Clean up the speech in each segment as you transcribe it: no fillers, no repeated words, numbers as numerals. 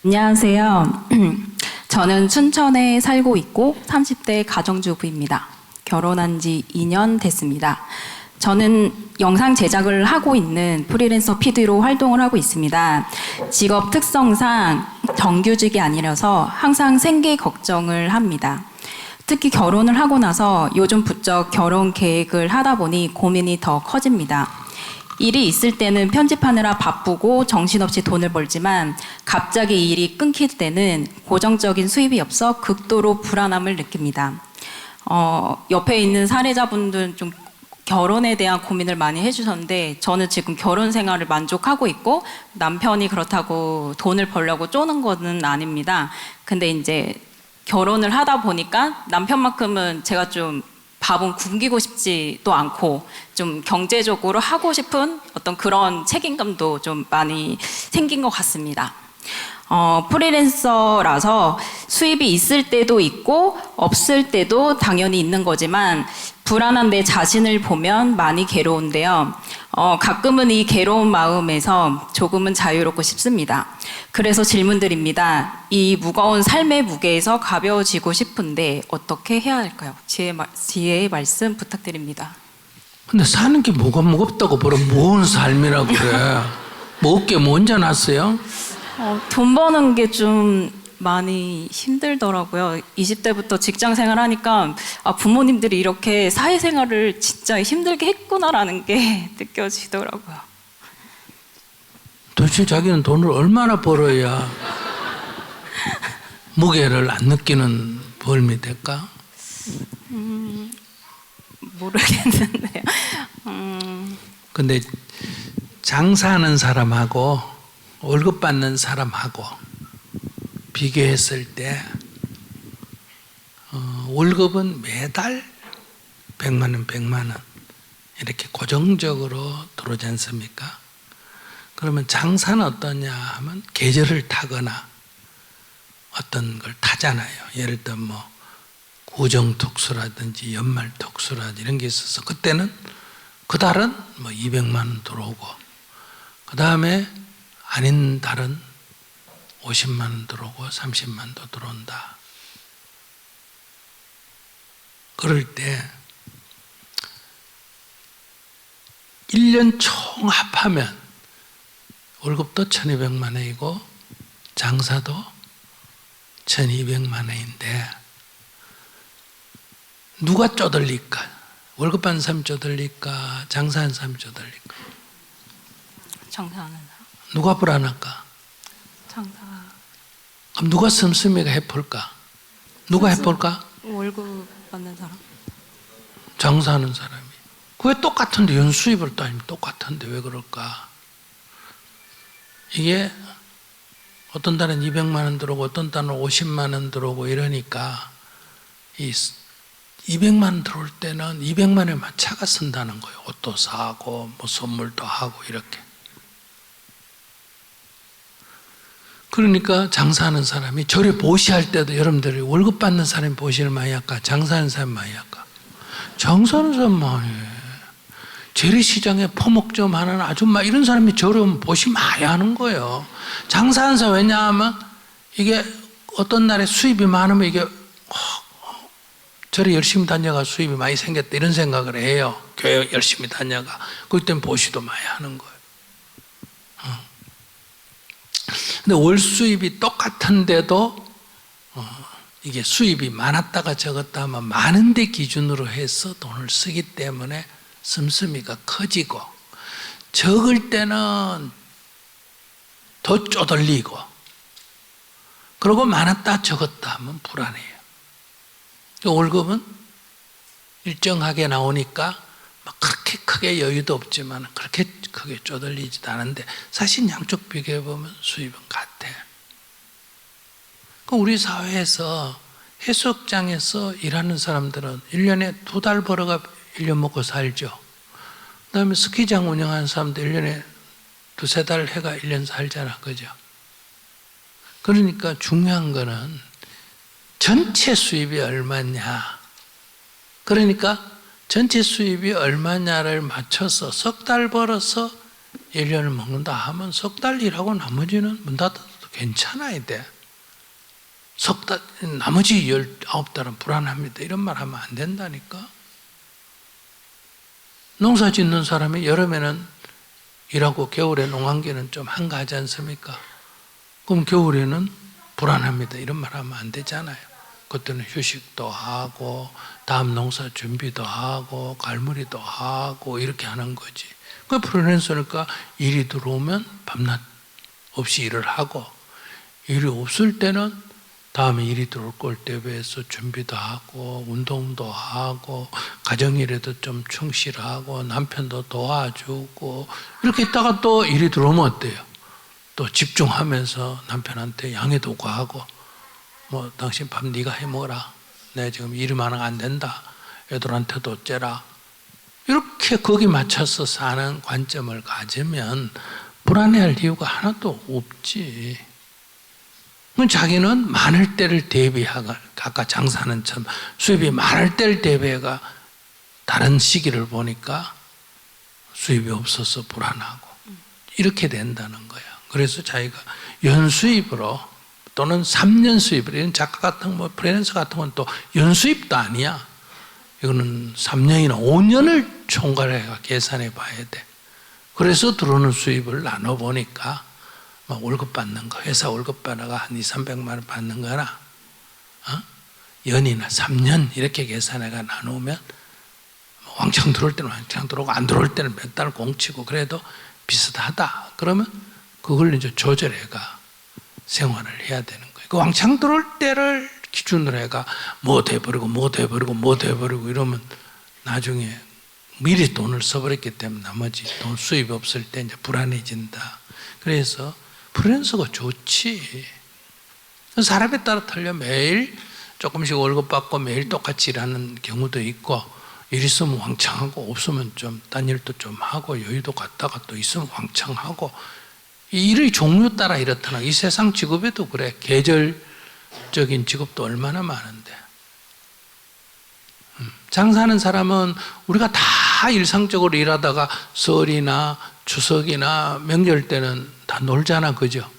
안녕하세요. 저는 춘천에 살고 있고 30대 가정주부입니다. 결혼한 지 2년 됐습니다. 저는 영상 제작을 하고 있는 프리랜서 PD로 활동을 하고 있습니다. 직업 특성상 정규직이 아니라서 항상 생계 걱정을 합니다. 특히 결혼을 하고 나서 요즘 부쩍 결혼 계획을 하다 보니 고민이 더 커집니다. 일이 있을 때는 편집하느라 바쁘고 정신없이 돈을 벌지만 갑자기 일이 끊길 때는 고정적인 수입이 없어 극도로 불안함을 느낍니다. 옆에 있는 사례자분들은 좀 결혼에 대한 고민을 많이 해주셨는데 저는 지금 결혼 생활을 만족하고 있고 남편이 그렇다고 돈을 벌려고 쪼는 거는 아닙니다. 근데 이제 결혼을 하다 보니까 남편만큼은 제가 좀 밥은 굶기고 싶지도 않고 좀 경제적으로 하고 싶은 어떤 그런 책임감도 좀 많이 생긴 것 같습니다. 프리랜서라서 수입이 있을 때도 있고 없을 때도 당연히 있는 거지만 불안한 내 자신을 보면 많이 괴로운데요. 가끔은 이 괴로운 마음에서 조금은 자유롭고 싶습니다. 그래서 질문드립니다. 이 무거운 삶의 무게에서 가벼워지고 싶은데 어떻게 해야 할까요? 지혜의 말씀 부탁드립니다. 근데 사는 게 뭐가 무겁다고 뭐라 무거운 삶이라고 그래. 뭐 어깨 뭐 얹어놨어요? 돈 버는 게 좀 많이 힘들더라고요. 20대부터 직장 생활하니까 부모님들이 이렇게 사회생활을 진짜 힘들게 했구나라는 게 느껴지더라고요. 도대체 자기는 돈을 얼마나 벌어야 무게를 안 느끼는 벌미 될까? 모르겠는데요. 근데 장사하는 사람하고 월급 받는 사람하고 비교했을 때 월급은 매달 100만 원, 100만 원 이렇게 고정적으로 들어오지 않습니까? 그러면 장사는 어떠냐 하면 계절을 타거나 어떤 걸 타잖아요. 예를 들어 뭐 구정특수라든지 연말특수라든지 이런 게 있어서 그때는 그 달은 뭐 200만 원 들어오고 그 다음에 아닌 달은 50만 원 들어오고 30만 원도 들어온다. 그럴 때 1년 총 합하면 월급도 1200만 원이고 장사도 1200만 원인데 누가 쪼들릴까? 월급 받는 사람이 쪼들릴까? 장사하는 사람이 쪼들릴까? 장사하는 사람. 누가 불안할까? 장사. 그럼 누가 씀씀이가 해볼까? 누가 해볼까? 월급 받는 사람. 장사하는 사람이. 왜 똑같은데 연수입을 따지면 똑같은데 왜 그럴까? 이게 어떤 달은 200만 원 들어오고 어떤 달은 50만 원 들어오고 이러니까 이 200만 원 들어올 때는 200만 원에만 차가 쓴다는 거예요. 옷도 사고 뭐 선물도 하고 이렇게. 그러니까 장사하는 사람이 절에 보시할 때도 여러분들이 월급 받는 사람이 보시를 많이 할까? 장사하는 사람이 많이 할까? 장사하는 사람 많이 해. 재래시장에 포목점 하는 아줌마 이런 사람이 절에 오면 보시 많이 하는 거예요. 장사하는 사람 왜냐하면 이게 어떤 날에 수입이 많으면 이게 절에 열심히 다녀가 수입이 많이 생겼다 이런 생각을 해요. 교회 열심히 다녀가. 그럴 땐 보시도 많이 하는 거예요. 근데 월 수입이 똑같은데도 이게 수입이 많았다가 적었다 하면 많은 데 기준으로 해서 돈을 쓰기 때문에 씀씀이가 커지고 적을 때는 더 쪼들리고 그리고 많았다 적었다 하면 불안해요. 월급은 일정하게 나오니까 막 그렇게 크게 여유도 없지만 그렇게 크게 쪼들리지도 않은데 사실 양쪽 비교해보면 수입은 같아. 우리 사회에서 해수욕장에서 일하는 사람들은 1년에 2달 벌어가 1년 먹고 살죠. 그 다음에 스키장 운영하는 사람들 1년에 2-3달 해가 1년 살잖아. 그죠? 그러니까 중요한 거는 전체 수입이 얼마냐. 그러니까 전체 수입이 얼마냐를 맞춰서 석 달 벌어서 1년을 먹는다 하면 석 달 일하고 나머지는 문 닫아도 괜찮아야 돼. 나머지 19달은 불안합니다. 이런 말 하면 안 된다니까. 농사 짓는 사람이 여름에는 일하고 겨울에 농한기는 좀 한가하지 않습니까? 그럼 겨울에는 불안합니다. 이런 말 하면 안 되잖아요. 그때는 휴식도 하고 다음 농사 준비도 하고 갈무리도 하고 이렇게 하는 거지. 그 프리랜서니까 일이 들어오면 밤낮 없이 일을 하고, 일이 없을 때는 다음에 일이 들어올 걸 대비해서 준비도 하고 운동도 하고 가정일에도 좀 충실하고 남편도 도와주고 이렇게 있다가 또 일이 들어오면 어때요? 또 집중하면서 남편한테 양해도 구하고, 뭐 당신 밥 네가 해 먹어라. 내 지금 일이 많아 안 된다. 애들한테도 째라. 이렇게 거기 맞춰서 사는 관점을 가지면 불안해할 이유가 하나도 없지. 자기는 많을 때를 대비하고, 아까 장사하는 참 수입이 많을 때를 대비해가 다른 시기를 보니까 수입이 없어서 불안하고 이렇게 된다는 거야. 그래서 자기가 연수입으로 또는 3년 수입으로, 이런 작가 같은 뭐 프리랜서 같은 건 또 연수입도 아니야. 이거는 3년이나 5년을 총괄해가 계산해 봐야 돼. 그래서 들어오는 수입을 나눠보니까 막 월급 받는 거, 회사 월급 받아가 한 200~300만 원 받는 거나, 연이나 3년 이렇게 계산해가 나누면 왕창 들어올 때는 왕창 들어오고 안 들어올 때는 몇 달 공치고 그래도 비슷하다. 그러면 그걸 이제 조절해가 생활을 해야 되는 거예요. 그 왕창 들어올 때를 기준으로 해가 뭐 돼버리고 이러면 나중에 미리 돈을 써버렸기 때문에 나머지 돈 수입이 없을 때 이제 불안해진다. 그래서 프리랜서가 좋지. 사람에 따라 틀려. 매일 조금씩 월급 받고 매일 똑같이 일하는 경우도 있고, 일 있으면 왕창 하고 없으면 좀 딴 일도 좀 하고 여유도 갖다가 또 있으면 왕창 하고, 이 일의 종류 따라 이렇더라. 이 세상 직업에도 그래. 계절적인 직업도 얼마나 많은데. 장사하는 사람은 우리가 다 일상적으로 일하다가 설이나 추석이나 명절 때는 다 놀잖아, 그죠?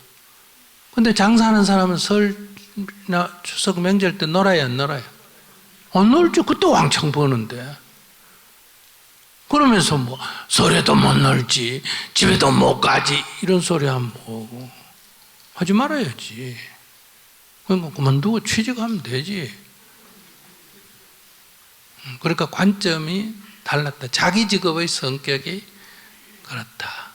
근데 장사하는 사람은 설이나 추석 명절 때 놀아야 안 놀아요? 안 놀죠. 그때 왕창 버는데. 그러면서 뭐 설에도 못 놀지, 집에도 못 가지, 이런 소리 하면 뭐고 하지 말아야지. 그러니까 그만두고 취직하면 되지. 그러니까 관점이 달랐다. 자기 직업의 성격이 그렇다.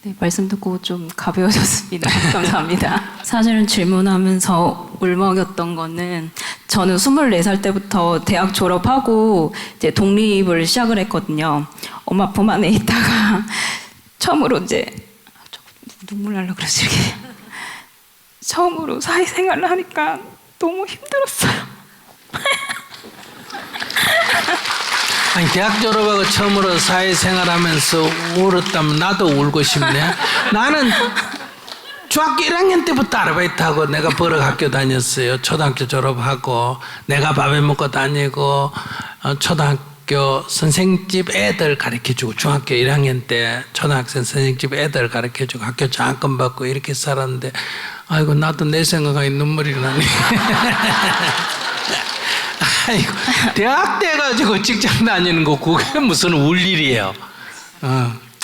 네, 말씀 듣고 좀 가벼워졌습니다. 감사합니다. 사실은 질문하면서 울먹였던 거는, 저는 24살 때부터 대학 졸업하고 이제 독립을 시작을 했거든요. 엄마 품 안에 있다가 처음으로 이제 눈물 날라 그러지 이렇게. 처음으로 사회생활을 하니까 너무 힘들었어요. 아니, 대학 졸업하고 처음으로 사회생활하면서 울었다면 나도 울고 싶네. 나는 중학교 1학년 때부터 아르바이트하고 내가 버럭 학교 다녔어요. 초등학교 졸업하고 내가 밥해 먹고 다니고, 초등학교 선생집 애들 가르쳐주고, 중학교 1학년 때 초등학생 선생집 애들 가르쳐주고 학교 장학금 받고 이렇게 살았는데, 아이고 나도 내 생각하니 눈물이 나네. 아이고, 대학 때 가지고 직장 다니는 거 그게 무슨 울 일이에요.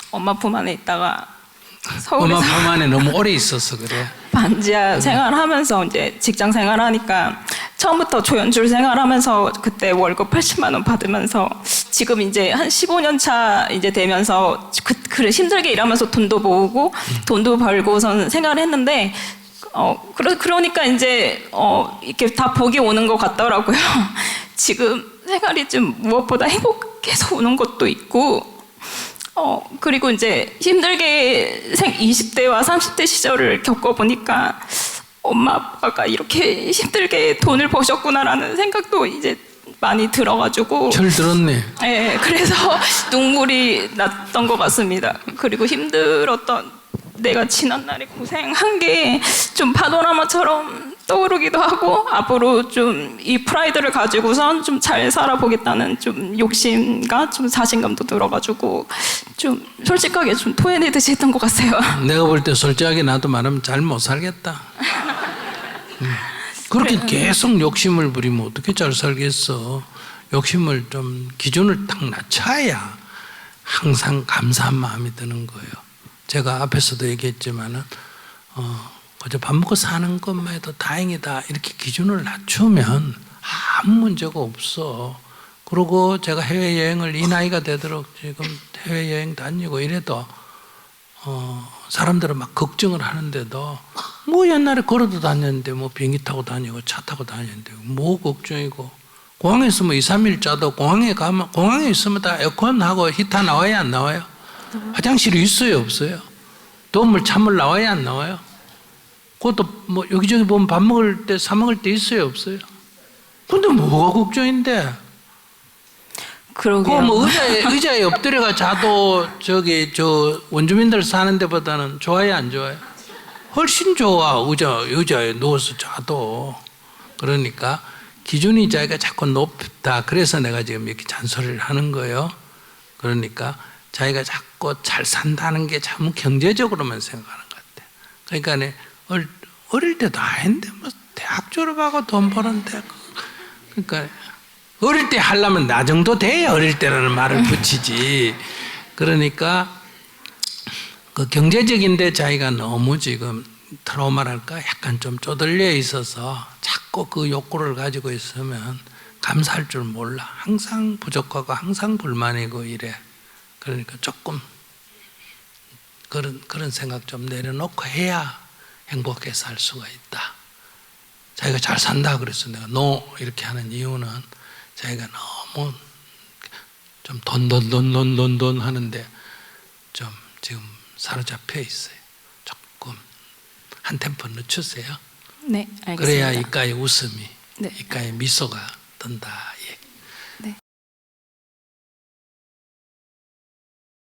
엄마 품 안에 있다가 서울에서 엄마 품 안에 너무 오래 있어서 그래. 반지하 생활하면서 이제 직장 생활하니까 처음부터 조연출 생활하면서 그때 월급 80만 원 받으면서 지금 이제 한 15년 차 이제 되면서 그래 힘들게 일하면서 돈도 모으고 돈도 벌고선 생활했는데, 그러니까 이제 이렇게 다 복이 오는 것 같더라고요. 지금 생활이 좀 무엇보다 행복해서 오는 것도 있고, 그리고 이제 힘들게 20대와 30대 시절을 겪어보니까 엄마 아빠가 이렇게 힘들게 돈을 버셨구나라는 생각도 이제 많이 들어가지고. 절 들었네. 네, 그래서 눈물이 났던 것 같습니다. 그리고 힘들었던 내가 지난날에 고생한 게 좀 파노라마처럼 떠오르기도 하고 앞으로 좀 이 프라이드를 가지고선 좀 잘 살아보겠다는 좀 욕심과 좀 자신감도 들어가지고 좀 솔직하게 좀 토해내듯이 했던 것 같아요. 내가 볼 때 솔직하게 나도 말하면 잘 못 살겠다. 그렇게 계속 욕심을 부리면 어떻게 잘 살겠어. 욕심을 좀 기준을 딱 낮춰야 항상 감사한 마음이 드는 거예요. 제가 앞에서도 얘기했지만은 그저 밥 먹고 사는 것만 해도 다행이다 이렇게 기준을 낮추면 아무 문제가 없어. 그리고 제가 해외여행을 이 나이가 되도록 지금 해외여행 다니고 이래도 사람들은 막 걱정을 하는데도 뭐 옛날에 걸어도 다녔는데 뭐 비행기 타고 다니고 차 타고 다녔는데 뭐 걱정이고, 공항에 있으면 2, 3일 자도 공항에 가면 공항에 있으면 다 에어컨하고 히터 나와야 안 나와요? 화장실이 있어요 없어요? 도움을 찬물 나와야 안 나와요? 그것도 뭐 여기저기 보면 밥 먹을 때 사 먹을 때 있어요 없어요? 근데 뭐가 걱정인데? 그러게요. 뭐 의자에 엎드려가 자도 저 원주민들 사는 데보다는 좋아요 안 좋아요? 훨씬 좋아. 의자에 누워서 자도. 그러니까 기준이 자기가 자꾸 높다. 그래서 내가 지금 이렇게 잔소리를 하는 거예요. 그러니까 자기가 자꾸 잘 산다는 게 참 경제적으로만 생각하는 것 같아. 그러니까 어릴 때도 아닌데 뭐 대학 졸업하고 돈 버는데, 그러니까 어릴 때 하려면 나 정도 돼야 어릴 때라는 말을 붙이지. 그러니까 그 경제적인데 자기가 너무 지금 트라우마랄까 약간 좀 쪼들려 있어서 자꾸 그 욕구를 가지고 있으면 감사할 줄 몰라. 항상 부족하고 항상 불만이고 이래. 그러니까 조금 그런 생각 좀 내려놓고 해야 행복하게 살 수가 있다. 자기가 잘 산다 그래서 내가 노 이렇게 하는 이유는 자기가 너무 좀 돈 하는데 좀 지금 사로잡혀 있어요. 조금 한 템포 늦추세요. 네, 알겠습니다. 그래야 이가에 웃음이, 네. 이가에 미소가 든다. 예.